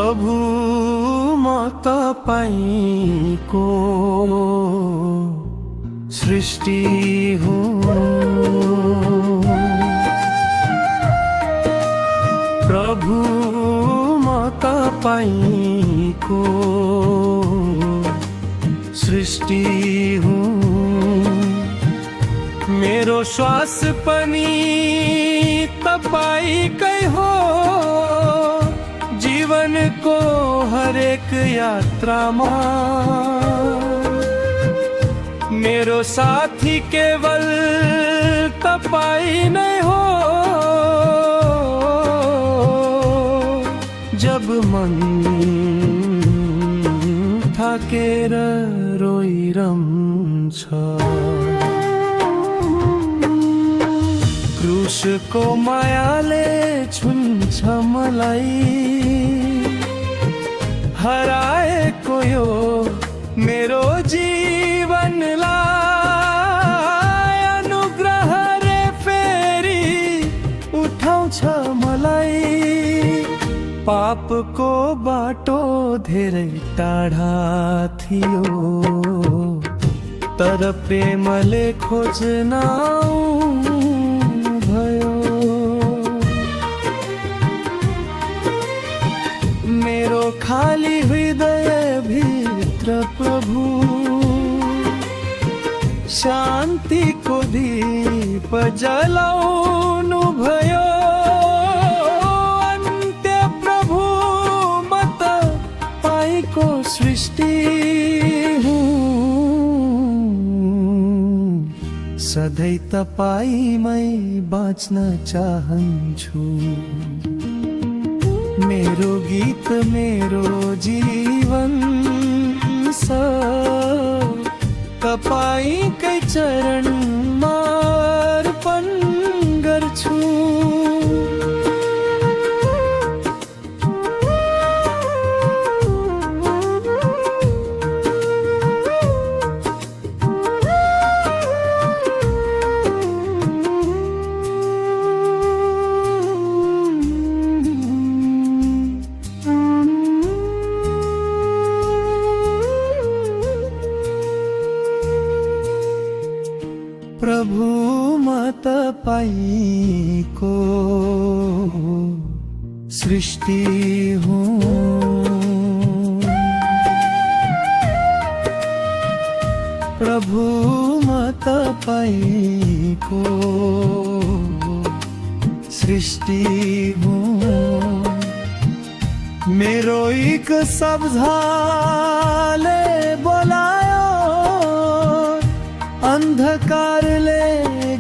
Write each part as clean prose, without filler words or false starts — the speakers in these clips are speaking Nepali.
प्रभु म तपाईको सृष्टि हुँ। प्रभु म तपाईको सृष्टि हुँ। मेरो श्वास पनि तपाईकै हो। जीवनको हरेक यात्रामा मेरो साथी केवल तपाईँ नै हो। जब मन थाकेर रोइरहन्छ, क्रुसको मायाले छुन्छ मलाई। हराएको यो मेरो जीवनलाई अनुग्रहले फेरि उठाउँछ मलाई। पापको बाटो धेरै टाढा थियो, तर प्रेमले खोज्न भयो। मेरो खाली हृदय भित्र प्रभु शान्तिको दीप जलाउनु भयो। अन्त्य प्रभु म तपाईको सृष्टि हुँ। सधैँ तपाईमै बाँच्न चाहन्छु। मेरो गीत मेरो जीवन तपाईकै चरणमा अर्पण गर्छु। प्रभु म तपाईको सृष्टि हुँ। प्रभु म तपाईको सृष्टि हुँ। मेरो एक शब्दले बोलायो, अन्धकारले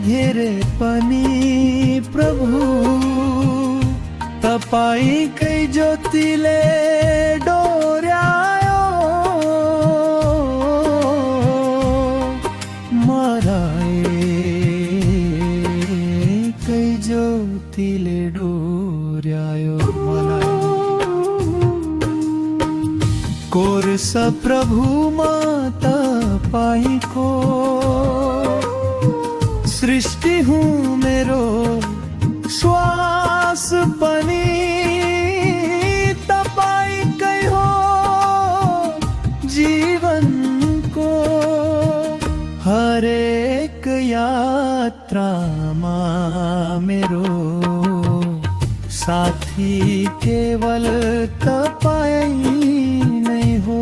घेरे पनि प्रभु तपाईकै ज्योतिले डोर्यायो। मराएकै ज्योतिले डोर्यायो मलाई। कोर्स प्रभु म तपाईको सृष्टि हूँ। मेरो श्वास पनि तपाईकै हो। जीवनको हरेक यात्रामा मेरो साथी केवल तपाईँ नै हो।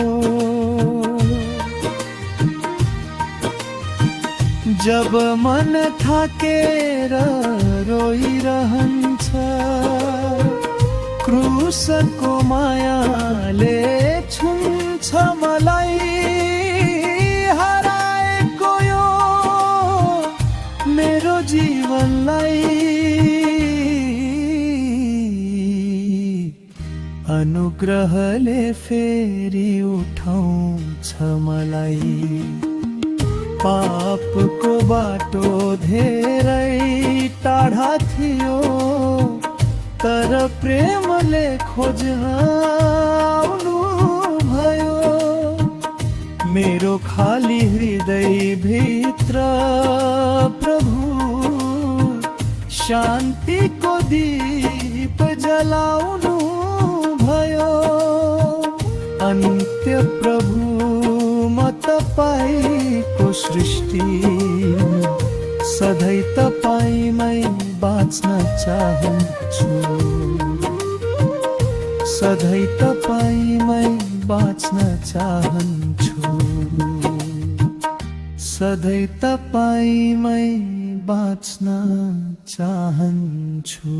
जब मन थाकेर रोइरहन्छ, क्रुसको मायाले छुन्छ मलाई। हराएको यो मेरो जीवनलाई अनुग्रहले फेरि उठाउँछ मलाई। पापको बाटो धेरै टाढा थियो, तर प्रेमले खोज्न आउनु भयो। मेरो खाली हृदय भित्र प्रभु शान्तिको दीप जलाउनु भयो। अन्त्य प्रभु म तपाईको सृष्टि सधैँ तपाईमै बाँच्न चाहन्छु सधैँ तपाईमै बाँच्न चाहन्छु सधैँ तपाईमै बाँच्न चाहन्छु।